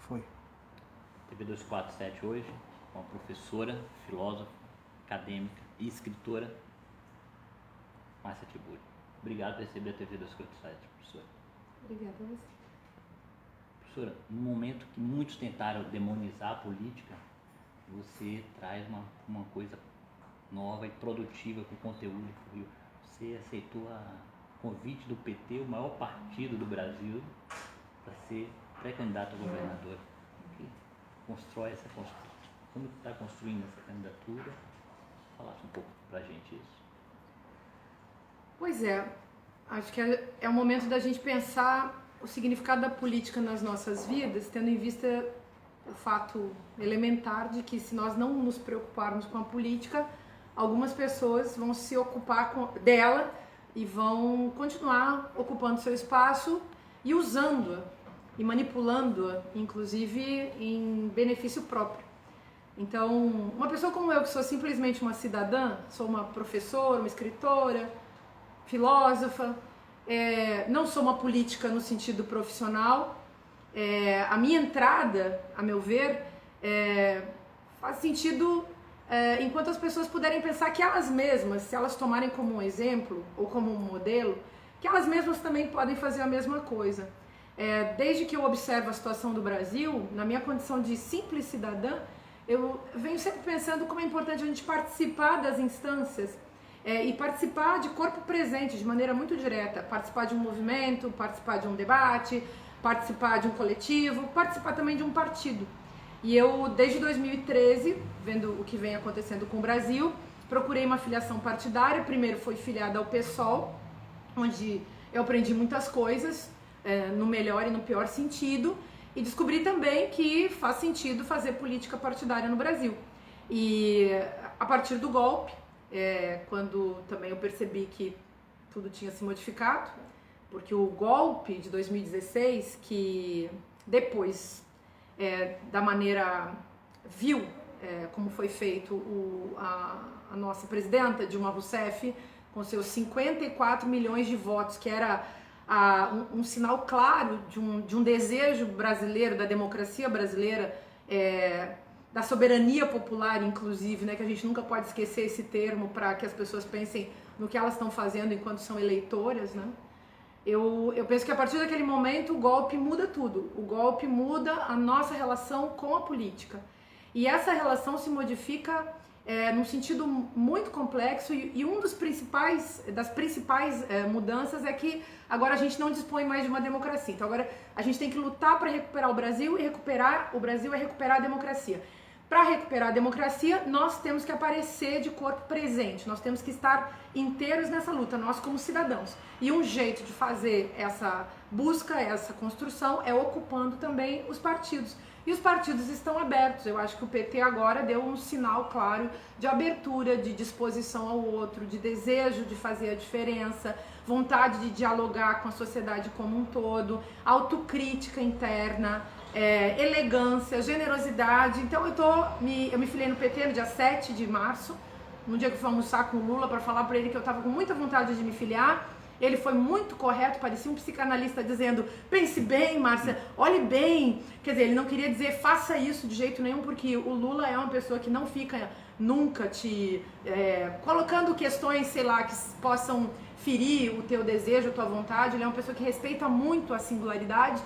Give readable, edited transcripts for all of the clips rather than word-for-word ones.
Foi. TV 247 hoje, com a professora, filósofa, acadêmica e escritora, Márcia Tiburi. Obrigado por receber a TV 247, professora. Obrigada a você. Professora, no momento que muitos tentaram demonizar a política, você traz uma coisa nova e produtiva com conteúdo. Você aceitou o convite do PT, o maior partido do Brasil, para ser pré-candidato a governador. Como que constrói essa construção? Como está construindo essa candidatura? Falasse um pouco para a gente isso. Pois é, acho que é o momento da gente pensar o significado da política nas nossas vidas, tendo em vista o fato elementar de que se nós não nos preocuparmos com a política, algumas pessoas vão se ocupar dela e vão continuar ocupando seu espaço e usando-a e manipulando-a, inclusive em benefício próprio. Então, uma pessoa como eu, que sou simplesmente uma cidadã, sou uma professora, uma escritora, filósofa, não sou uma política no sentido profissional. A minha entrada, a meu ver, faz sentido enquanto as pessoas puderem pensar que elas mesmas, se elas tomarem como um exemplo ou como um modelo, que elas mesmas também podem fazer a mesma coisa. Desde que eu observo a situação do Brasil, na minha condição de simples cidadã, eu venho sempre pensando como é importante a gente participar das instâncias e participar de corpo presente, de maneira muito direta, participar de um movimento, participar de um debate, participar de um coletivo, participar também de um partido. E eu, desde 2013, vendo o que vem acontecendo com o Brasil, procurei uma filiação partidária. Primeiro foi filiada ao PSOL, onde eu aprendi muitas coisas, no melhor e no pior sentido, e descobri também que faz sentido fazer política partidária no Brasil. E a partir do golpe, quando também eu percebi que tudo tinha se modificado, porque o golpe de 2016, que depois, da maneira vil, como foi feito a nossa presidenta Dilma Rousseff, com seus 54 milhões de votos, que era um sinal claro de um desejo brasileiro, da democracia brasileira, da soberania popular, inclusive, né, que a gente nunca pode esquecer esse termo para que as pessoas pensem no que elas estão fazendo enquanto são eleitoras, né? Eu penso que a partir daquele momento o golpe muda tudo. O golpe muda a nossa relação com a política. E essa relação se modifica num sentido muito complexo e um das principais mudanças é que agora a gente não dispõe mais de uma democracia. Então agora a gente tem que lutar para recuperar o Brasil, e recuperar o Brasil é recuperar a democracia. Para recuperar a democracia, nós temos que aparecer de corpo presente, nós temos que estar inteiros nessa luta, nós como cidadãos. E um jeito de fazer essa busca, essa construção, é ocupando também os partidos. E os partidos estão abertos. Eu acho que o PT agora deu um sinal claro de abertura, de disposição ao outro, de desejo de fazer a diferença, vontade de dialogar com a sociedade como um todo, autocrítica interna, elegância, generosidade. Então eu me filiei no PT no dia 7 de março, no dia que eu fui almoçar com o Lula para falar para ele que eu estava com muita vontade de me filiar. Ele foi muito correto, parecia um psicanalista dizendo: pense bem, Márcia, olhe bem. Quer dizer, ele não queria dizer faça isso de jeito nenhum, porque o Lula é uma pessoa que não fica nunca te colocando questões, sei lá, que possam ferir o teu desejo, a tua vontade. Ele é uma pessoa que respeita muito a singularidade.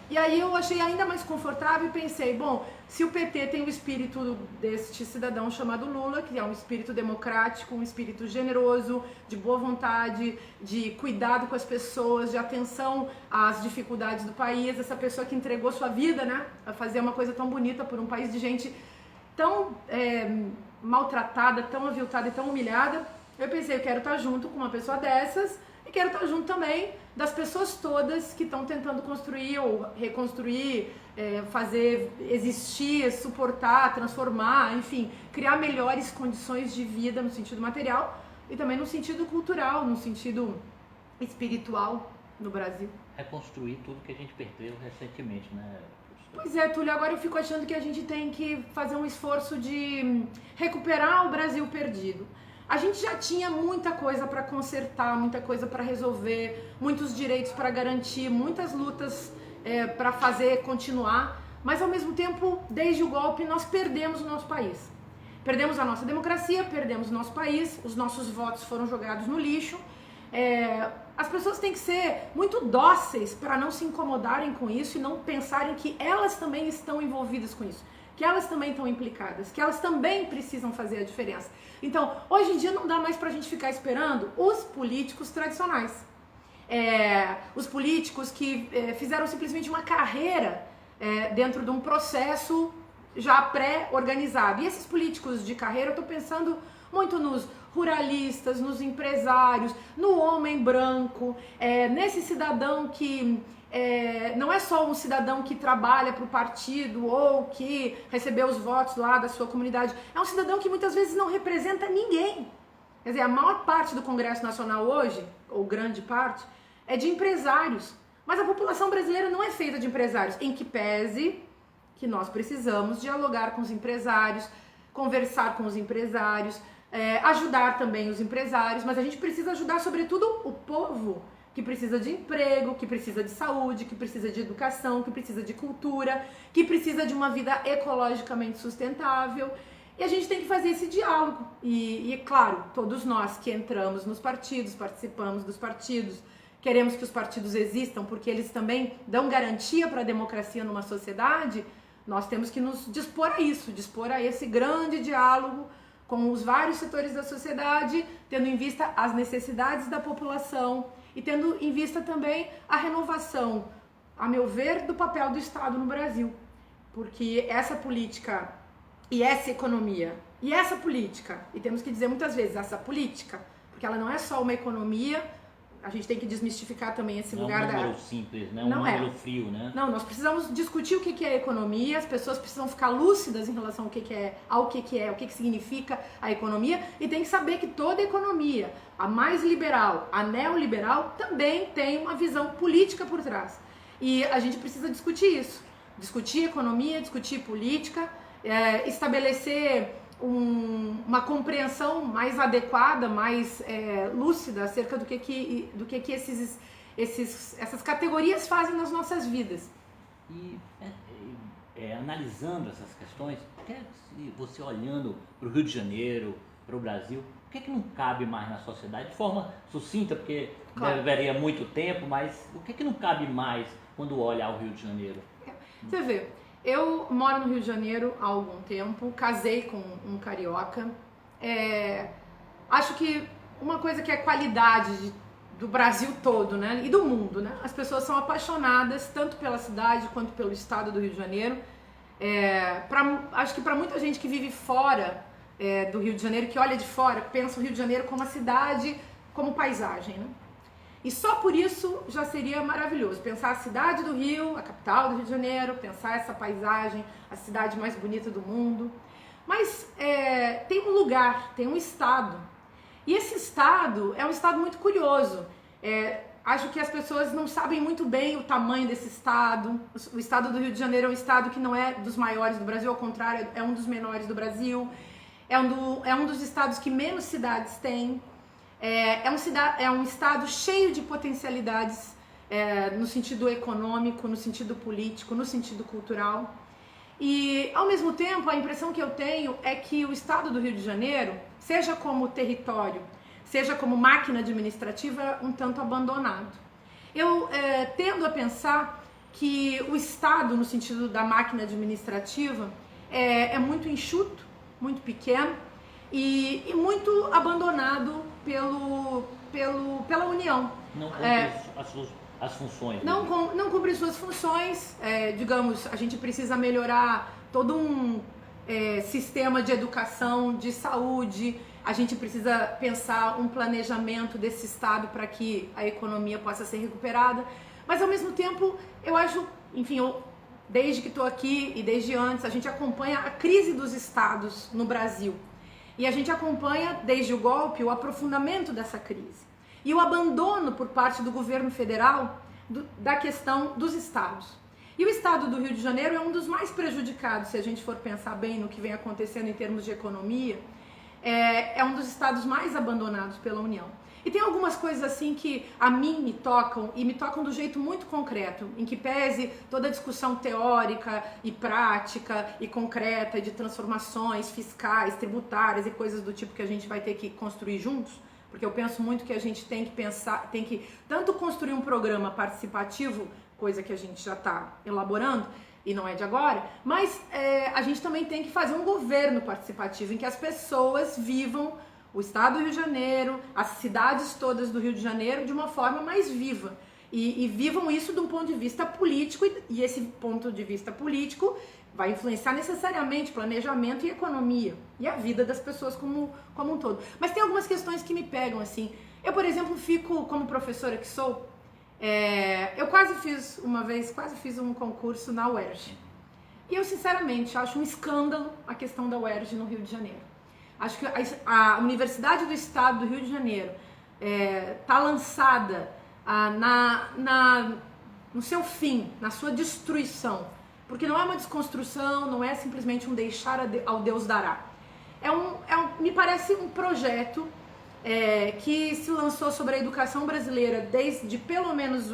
E aí eu achei ainda mais confortável e pensei, bom, se o PT tem o espírito deste cidadão chamado Lula, que é um espírito democrático, um espírito generoso, de boa vontade, de cuidado com as pessoas, de atenção às dificuldades do país, essa pessoa que entregou sua vida, né, a fazer uma coisa tão bonita por um país de gente tão maltratada, tão aviltada e tão humilhada, eu pensei, eu quero estar junto com uma pessoa dessas e quero estar junto também das pessoas todas que estão tentando construir ou reconstruir, fazer existir, suportar, transformar, enfim, criar melhores condições de vida no sentido material e também no sentido cultural, no sentido espiritual no Brasil. Reconstruir tudo que a gente perdeu recentemente, né? Pois é, Túlio, agora eu fico achando que a gente tem que fazer um esforço de recuperar o Brasil perdido. A gente já tinha muita coisa para consertar, muita coisa para resolver, muitos direitos para garantir, muitas lutas para fazer continuar, mas ao mesmo tempo, desde o golpe, nós perdemos o nosso país. Perdemos a nossa democracia, perdemos o nosso país, os nossos votos foram jogados no lixo. As pessoas têm que ser muito dóceis para não se incomodarem com isso e não pensarem que elas também estão envolvidas com isso, que elas também estão implicadas, que elas também precisam fazer a diferença. Então, hoje em dia não dá mais para a gente ficar esperando os políticos tradicionais. Os políticos que fizeram simplesmente uma carreira dentro de um processo já pré-organizado. E esses políticos de carreira, eu estou pensando muito nos ruralistas, nos empresários, no homem branco, nesse cidadão que não é só um cidadão que trabalha para o partido ou que recebeu os votos lá da sua comunidade, é um cidadão que muitas vezes não representa ninguém. Quer dizer, a maior parte do Congresso Nacional hoje, ou grande parte, é de empresários. Mas a população brasileira não é feita de empresários, em que pese que nós precisamos dialogar com os empresários, conversar com os empresários, ajudar também os empresários, mas a gente precisa ajudar sobretudo o povo, que precisa de emprego, que precisa de saúde, que precisa de educação, que precisa de cultura, que precisa de uma vida ecologicamente sustentável. E a gente tem que fazer esse diálogo. E claro, todos nós que entramos nos partidos, participamos dos partidos, queremos que os partidos existam porque eles também dão garantia para a democracia numa sociedade. Nós temos que nos dispor a isso, dispor a esse grande diálogo com os vários setores da sociedade, tendo em vista as necessidades da população e tendo em vista também a renovação, a meu ver, do papel do Estado no Brasil. Porque essa política e essa economia e essa política, e temos que dizer muitas vezes essa política, porque ela não é só uma economia. A gente tem que desmistificar também esse lugar da... Não é um número simples, né? Um número frio, né? Não, nós precisamos discutir o que é economia, as pessoas precisam ficar lúcidas em relação ao que significa a economia, e tem que saber que toda economia, a mais liberal, a neoliberal, também tem uma visão política por trás. E a gente precisa discutir isso. Discutir economia, discutir política, estabelecer uma compreensão mais adequada, mais lúcida acerca do que essas categorias fazem nas nossas vidas. E analisando essas questões, você olhando para o Rio de Janeiro, para o Brasil, o que é que não cabe mais na sociedade? De forma sucinta, porque claro, levaria muito tempo, mas o que é que não cabe mais quando olha ao Rio de Janeiro? Você vê, eu moro no Rio de Janeiro há algum tempo, casei com um carioca. Acho que uma coisa que é qualidade do Brasil todo, né, e do mundo, né? As pessoas são apaixonadas tanto pela cidade quanto pelo estado do Rio de Janeiro. Acho que para muita gente que vive fora do Rio de Janeiro, que olha de fora, pensa o Rio de Janeiro como a cidade, como paisagem, né? E só por isso já seria maravilhoso, pensar a cidade do Rio, a capital do Rio de Janeiro, pensar essa paisagem, a cidade mais bonita do mundo. Mas tem um lugar, tem um estado, e esse estado é um estado muito curioso. Acho que as pessoas não sabem muito bem o tamanho desse estado. O estado do Rio de Janeiro é um estado que não é dos maiores do Brasil, ao contrário, é um dos menores do Brasil, é um dos estados que menos cidades tem. É um estado cheio de potencialidades no sentido econômico, no sentido político, no sentido cultural. E, ao mesmo tempo, a impressão que eu tenho é que o estado do Rio de Janeiro, seja como território, seja como máquina administrativa, é um tanto abandonado. Eu tendo a pensar que o estado, no sentido da máquina administrativa, é muito enxuto, muito pequeno, e muito abandonado pela União. Não cumpre as funções. Não cumpre suas funções. Digamos, a gente precisa melhorar todo um sistema de educação, de saúde. A gente precisa pensar um planejamento desse estado para que a economia possa ser recuperada. Mas, ao mesmo tempo, eu acho, enfim, desde que estou aqui e desde antes, a gente acompanha a crise dos estados no Brasil. E a gente acompanha, desde o golpe, o aprofundamento dessa crise. E o abandono por parte do governo federal da questão dos estados. E o estado do Rio de Janeiro é um dos mais prejudicados, se a gente for pensar bem no que vem acontecendo em termos de economia. É um dos estados mais abandonados pela União. E tem algumas coisas assim que a mim me tocam, e me tocam do jeito muito concreto, em que pese toda a discussão teórica e prática e concreta de transformações fiscais, tributárias e coisas do tipo que a gente vai ter que construir juntos, porque eu penso muito que a gente tem que pensar, tem que tanto construir um programa participativo, coisa que a gente já está elaborando, e não é de agora, mas a gente também tem que fazer um governo participativo em que as pessoas vivam o estado do Rio de Janeiro, as cidades todas do Rio de Janeiro de uma forma mais viva. E vivam isso de um ponto de vista político, e esse ponto de vista político vai influenciar necessariamente planejamento e economia, e a vida das pessoas como um todo. Mas tem algumas questões que me pegam assim. Eu, por exemplo, fico, como professora que sou, eu quase fiz um concurso na UERJ. E eu, sinceramente, acho um escândalo a questão da UERJ no Rio de Janeiro. Acho que a Universidade do Estado do Rio de Janeiro está lançada no seu fim, na sua destruição. Porque não é uma desconstrução, não é simplesmente um deixar ao Deus dará. Me parece um projeto que se lançou sobre a educação brasileira desde pelo menos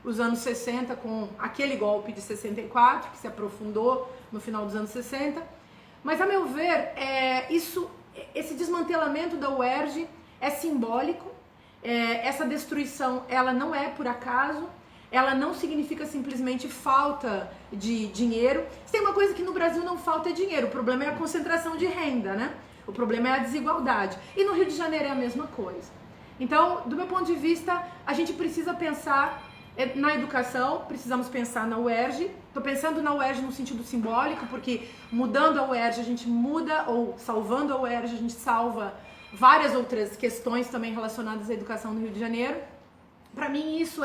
os anos 60, com aquele golpe de 64, que se aprofundou no final dos anos 60. Mas, a meu ver, esse desmantelamento da UERJ é simbólico. Essa destruição, ela não é por acaso, ela não significa simplesmente falta de dinheiro. Se tem uma coisa que no Brasil não falta é dinheiro, o problema é a concentração de renda, né? O problema é a desigualdade. E no Rio de Janeiro é a mesma coisa. Então, do meu ponto de vista, a gente precisa pensar na educação, precisamos pensar na UERJ. Estou pensando na UERJ no sentido simbólico, porque mudando a UERJ a gente muda, ou salvando a UERJ a gente salva várias outras questões também relacionadas à educação no Rio de Janeiro. Para mim isso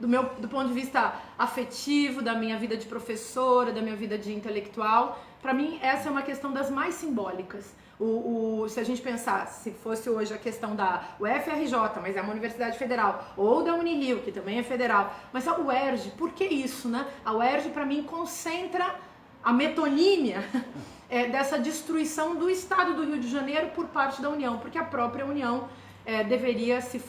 do ponto de vista afetivo, da minha vida de professora, da minha vida de intelectual, para mim essa é uma questão das mais simbólicas. Se a gente pensar, se fosse hoje a questão da UFRJ, mas é uma universidade federal, ou da Unirio, que também é federal, mas a UERJ, por que isso, né? A UERJ, para mim, concentra a metonímia dessa destruição do Estado do Rio de Janeiro por parte da União, porque a própria União deveria, se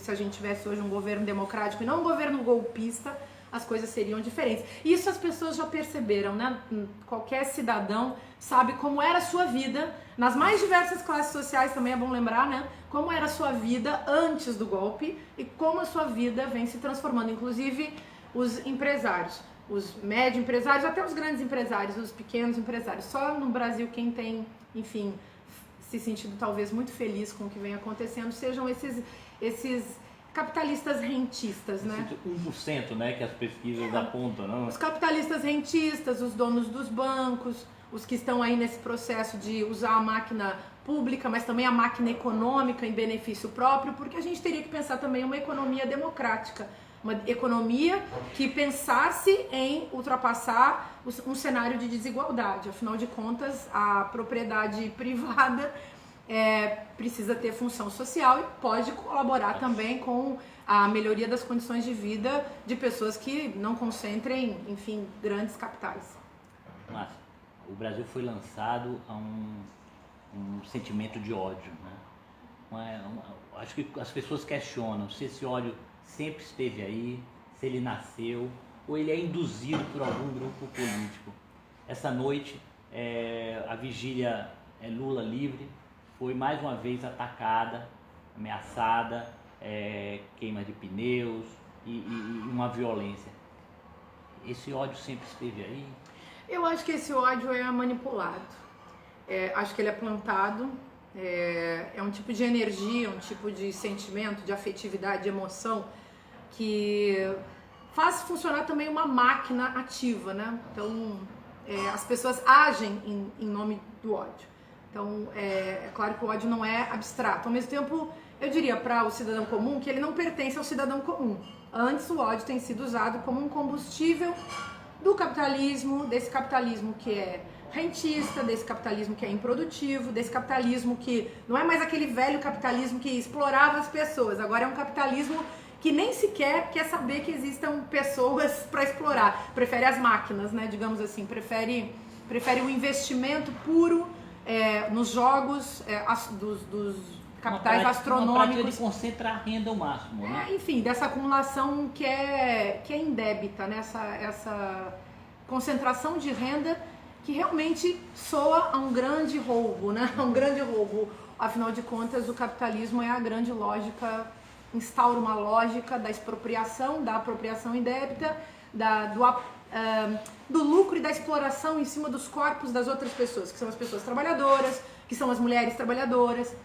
a gente tivesse hoje um governo democrático e não um governo golpista, as coisas seriam diferentes. Isso as pessoas já perceberam, né? Qualquer cidadão sabe como era a sua vida, nas mais diversas classes sociais também é bom lembrar, né? Como era a sua vida antes do golpe e como a sua vida vem se transformando, inclusive os empresários, os médio empresários, até os grandes empresários, os pequenos empresários. Só no Brasil quem tem, enfim, se sentido talvez muito feliz com o que vem acontecendo sejam esses capitalistas rentistas, né? 1%, né, que as pesquisas apontam, não? Os capitalistas rentistas, os donos dos bancos, os que estão aí nesse processo de usar a máquina pública, mas também a máquina econômica em benefício próprio, porque a gente teria que pensar também uma economia democrática, uma economia que pensasse em ultrapassar um cenário de desigualdade. Afinal de contas, a propriedade privada precisa ter função social e pode colaborar também com a melhoria das condições de vida de pessoas que não concentrem, enfim, grandes capitais. Márcia, o Brasil foi lançado a um sentimento de ódio, né? Acho que as pessoas questionam se esse ódio sempre esteve aí, se ele nasceu ou ele é induzido por algum grupo político. Essa noite, a vigília Lula livre foi mais uma vez atacada, ameaçada, queima de pneus e uma violência. Esse ódio sempre esteve aí? Eu acho que esse ódio é manipulado. Acho que ele é plantado. É um tipo de energia, um tipo de sentimento, de afetividade, de emoção que faz funcionar também uma máquina ativa, né? Então, as pessoas agem em nome do ódio. Então, é claro que o ódio não é abstrato. Ao mesmo tempo, eu diria para o cidadão comum que ele não pertence ao cidadão comum. Antes, o ódio tem sido usado como um combustível do capitalismo, desse capitalismo que é rentista, desse capitalismo que é improdutivo, desse capitalismo que não é mais aquele velho capitalismo que explorava as pessoas. Agora é um capitalismo que nem sequer quer saber que existam pessoas para explorar. Prefere as máquinas, né? Digamos assim, prefere o investimento puro nos jogos dos capitais astronômicos. Uma prática de concentrar a renda ao máximo, né? Enfim, dessa acumulação que é indébita, né? Essa concentração de renda que realmente soa a um grande roubo, né? Um grande roubo. Afinal de contas, o capitalismo é a grande lógica, instaura uma lógica da expropriação, da apropriação indébita, do lucro e da exploração em cima dos corpos das outras pessoas, que são as pessoas trabalhadoras, que são as mulheres trabalhadoras.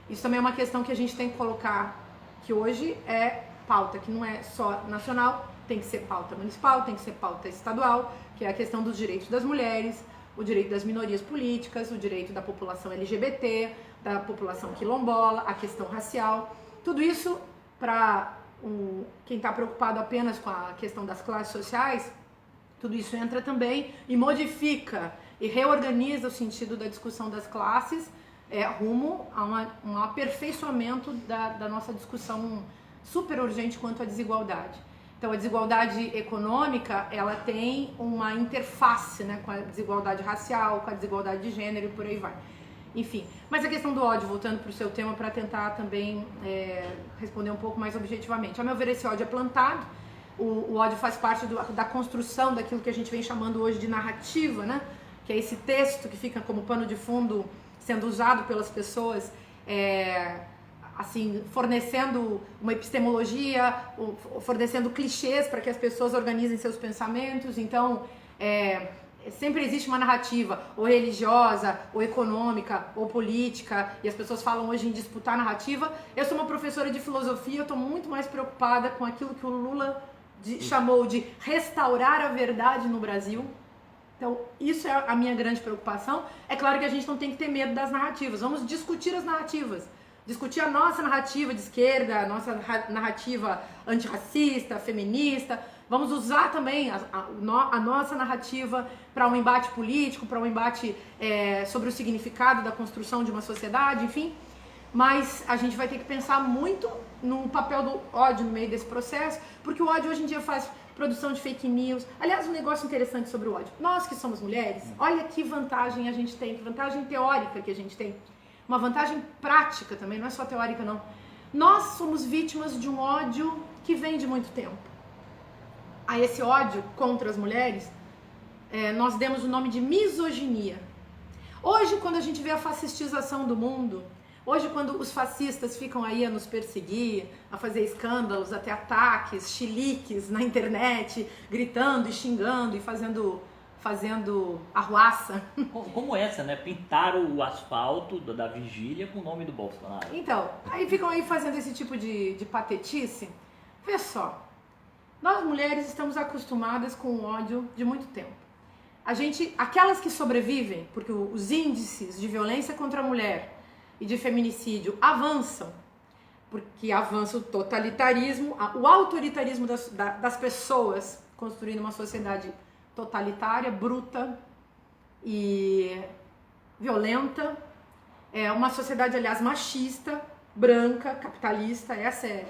Isso também é uma questão que a gente tem que colocar, que hoje é pauta, que não é só nacional, tem que ser pauta municipal, tem que ser pauta estadual, que é a questão dos direitos das mulheres, o direito das minorias políticas, o direito da população LGBT, da população quilombola, a questão racial. Tudo isso, para quem está preocupado apenas com a questão das classes sociais, tudo isso entra também e modifica e reorganiza o sentido da discussão das classes rumo a um aperfeiçoamento da nossa discussão super urgente quanto à desigualdade. Então, a desigualdade econômica, ela tem uma interface, né, com a desigualdade racial, com a desigualdade de gênero e por aí vai. Enfim, mas a questão do ódio, voltando para o seu tema, para tentar também responder um pouco mais objetivamente. A meu ver, esse ódio é plantado, o ódio faz parte da construção daquilo que a gente vem chamando hoje de narrativa, né? Que é esse texto que fica como pano de fundo sendo usado pelas pessoas, assim, fornecendo uma epistemologia, fornecendo clichês para que as pessoas organizem seus pensamentos. Então, sempre existe uma narrativa, ou religiosa, ou econômica, ou política, e as pessoas falam hoje em disputar narrativa. Eu sou uma professora de filosofia, eu estou muito mais preocupada com aquilo que o Lula chamou de restaurar a verdade no Brasil. Então, isso é a minha grande preocupação. É claro que a gente não tem que ter medo das narrativas, vamos discutir as narrativas. Discutir a nossa narrativa de esquerda, a nossa narrativa antirracista, feminista. Vamos usar também a nossa narrativa para um embate político, para um embate sobre o significado da construção de uma sociedade, enfim. Mas a gente vai ter que pensar muito no papel do ódio no meio desse processo, porque o ódio hoje em dia faz produção de fake news. Aliás, um negócio interessante sobre o ódio. Nós que somos mulheres, olha que vantagem a gente tem, que vantagem teórica que a gente tem. Uma vantagem prática também, não é só teórica não. Nós somos vítimas de um ódio que vem de muito tempo. A esse ódio contra as mulheres, nós demos o nome de misoginia. Hoje, quando a gente vê a fascistização do mundo, hoje quando os fascistas ficam aí a nos perseguir, a fazer escândalos, até ataques, chiliques na internet, gritando e xingando e fazendo arruaça. Como essa, né? Pintaram o asfalto da vigília com o nome do Bolsonaro. Então, aí ficam aí fazendo esse tipo de patetice. Vê só, nós mulheres estamos acostumadas com o ódio de muito tempo. Aquelas que sobrevivem, porque os índices de violência contra a mulher e de feminicídio avançam, porque avança o totalitarismo, o autoritarismo das pessoas, construindo uma sociedade totalitária, bruta e violenta, uma sociedade, aliás, machista, branca, capitalista. Essa é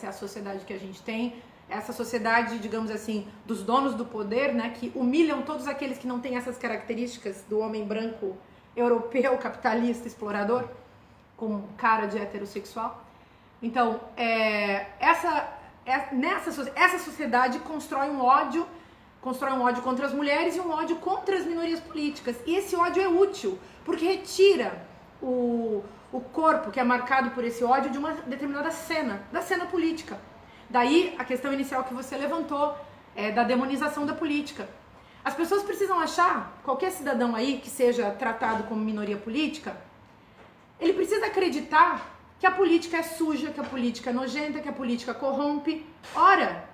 a sociedade que a gente tem, essa sociedade, digamos assim, dos donos do poder, né, que humilham todos aqueles que não têm essas características do homem branco europeu, capitalista, explorador, com cara de heterossexual. Então, essa sociedade constrói um ódio contra as mulheres e um ódio contra as minorias políticas. E esse ódio é útil, porque retira o corpo que é marcado por esse ódio de uma determinada cena, da cena política. Daí a questão inicial que você levantou, da demonização da política. As pessoas precisam achar, qualquer cidadão aí que seja tratado como minoria política, ele precisa acreditar que a política é suja, que a política é nojenta, que a política corrompe. Ora,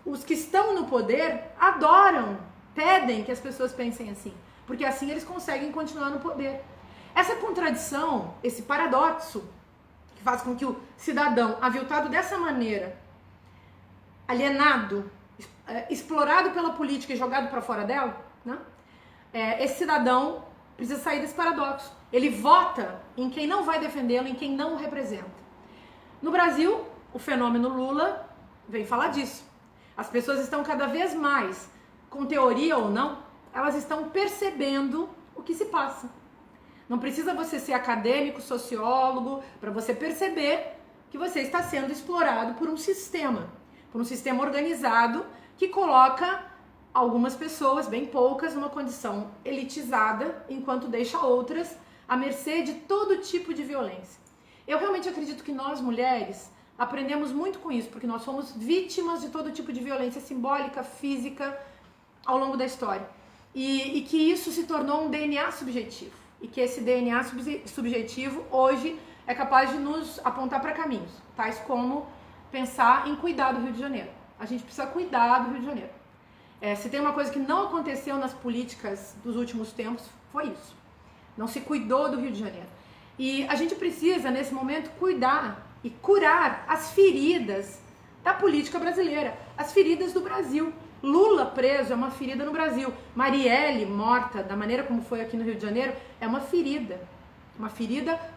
os que estão no poder adoram, pedem que as pessoas pensem assim, porque assim eles conseguem continuar no poder. Essa contradição, esse paradoxo, que faz com que o cidadão, aviltado dessa maneira, alienado, explorado pela política e jogado para fora dela, né? Esse cidadão precisa sair desse paradoxo. Ele vota em quem não vai defendê-lo, em quem não o representa. No Brasil, o fenômeno Lula vem falar disso. As pessoas estão cada vez mais, com teoria ou não, elas estão percebendo o que se passa. Não precisa você ser acadêmico, sociólogo, para você perceber que você está sendo explorado por um sistema organizado que coloca algumas pessoas, bem poucas, numa condição elitizada, enquanto deixa outras à mercê de todo tipo de violência. Eu realmente acredito que nós, mulheres, aprendemos muito com isso, porque nós somos vítimas de todo tipo de violência simbólica, física, ao longo da história. E que isso se tornou um DNA subjetivo. E que esse DNA subjetivo, hoje, é capaz de nos apontar para caminhos, tais como pensar em cuidar do Rio de Janeiro. A gente precisa cuidar do Rio de Janeiro. Se tem uma coisa que não aconteceu nas políticas dos últimos tempos, foi isso. Não se cuidou do Rio de Janeiro. E a gente precisa, nesse momento, cuidar e curar as feridas da política brasileira, as feridas do Brasil. Lula preso é uma ferida no Brasil. Marielle morta, da maneira como foi aqui no Rio de Janeiro, é uma ferida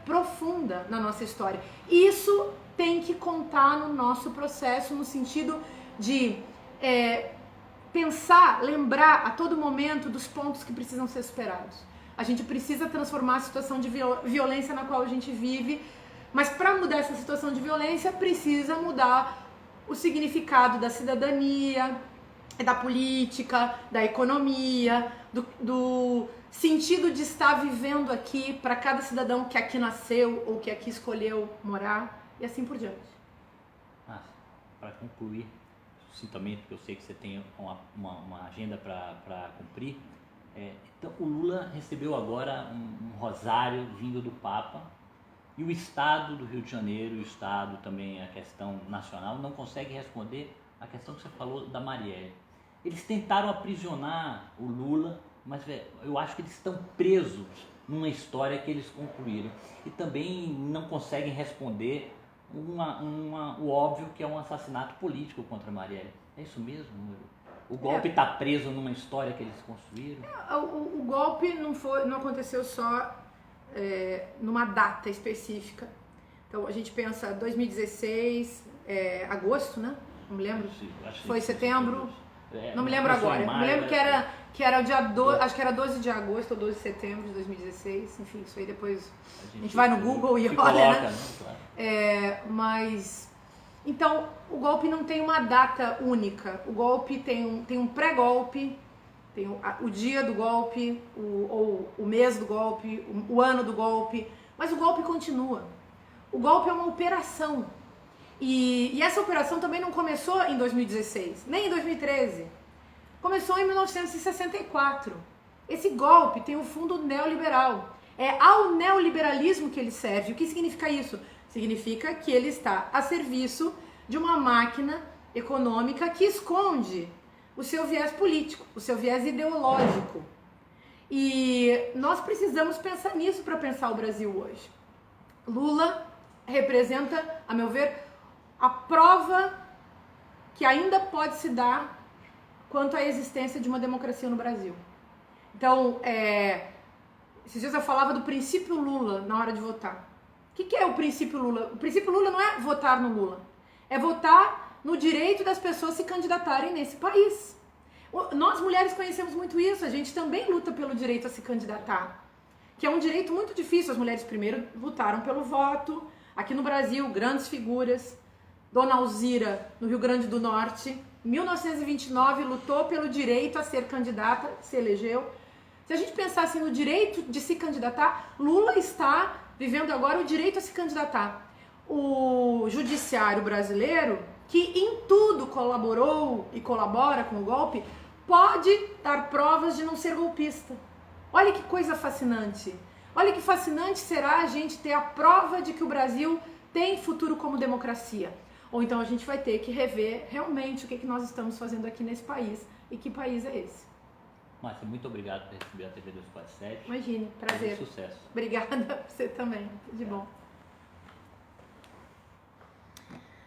profunda na nossa história. Isso tem que contar no nosso processo, no sentido de pensar, lembrar a todo momento dos pontos que precisam ser superados. A gente precisa transformar a situação de violência na qual a gente vive, mas para mudar essa situação de violência precisa mudar o significado da cidadania, da política, da economia, do sentido de estar vivendo aqui para cada cidadão que aqui nasceu ou que aqui escolheu morar e assim por diante. Para concluir, sucintamente, porque eu sei que você tem uma agenda para cumprir, então o Lula recebeu agora um rosário vindo do Papa e o Estado do Rio de Janeiro, o Estado também, a questão nacional, não consegue responder a questão que você falou da Marielle. Eles tentaram aprisionar o Lula, mas eu acho que eles estão presos numa história que eles concluíram. E também não conseguem responder o óbvio, que é um assassinato político contra a Marielle. É isso mesmo? O golpe está preso numa história que eles construíram? O golpe não aconteceu só numa data específica. Então a gente pensa 2016, agosto, né? Não me lembro. Foi setembro. Não me lembro agora. Me lembro que era o dia 12, acho que era 12 de agosto ou 12 de setembro de 2016. Enfim, isso aí depois a gente vai no Google e olha, coloca, né? Claro. Mas então o golpe não tem uma data única. O golpe tem um pré-golpe, tem o dia do golpe, ou o mês do golpe, o ano do golpe, mas o golpe continua. O golpe é uma operação. E essa operação também não começou em 2016, nem em 2013. Começou em 1964. Esse golpe tem um fundo neoliberal. É ao neoliberalismo que ele serve. O que significa isso? Significa que ele está a serviço de uma máquina econômica que esconde o seu viés político, o seu viés ideológico. E nós precisamos pensar nisso para pensar o Brasil hoje. Lula representa, a meu ver, a prova que ainda pode se dar quanto à existência de uma democracia no Brasil. Então, esses dias eu falava do princípio Lula na hora de votar. O que é o princípio Lula? O princípio Lula não é votar no Lula, é votar no direito das pessoas se candidatarem nesse país. Nós mulheres conhecemos muito isso, a gente também luta pelo direito a se candidatar, que é um direito muito difícil. As mulheres primeiro lutaram pelo voto. Aqui no Brasil, grandes figuras. Dona Alzira, no Rio Grande do Norte, em 1929, lutou pelo direito a ser candidata, se elegeu. Se a gente pensasse no direito de se candidatar, Lula está vivendo agora o direito a se candidatar. O judiciário brasileiro, que em tudo colaborou e colabora com o golpe, pode dar provas de não ser golpista. Olha que coisa fascinante. Olha que fascinante será a gente ter a prova de que o Brasil tem futuro como democracia. Ou então a gente vai ter que rever realmente o que nós estamos fazendo aqui nesse país. E que país é esse? Márcia, muito obrigado por receber a TV 247. Imagine, prazer. Sucesso. Obrigada, você também. Tudo de bom.